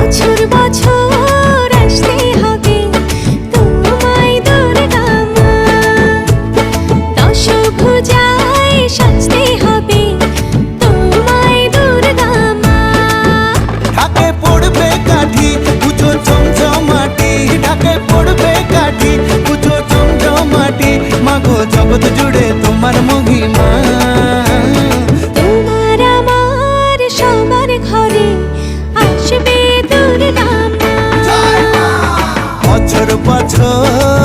বছর বছর আসতে হবে তোমায় দুর্গা মা, দশভুজায় সাজতে হবে তোমায় দুর্গা মা। ঢাকে পড়বে কাঠি পুজো চমচমাটি, ঢাকে পড়বে কাঠি পুজো চমচমাটি, মাগো জগৎ জুড়ে তোমার মহিমা। তোমার আমার সবার ঘরে আসবে দুর্গা মা। বছর বছর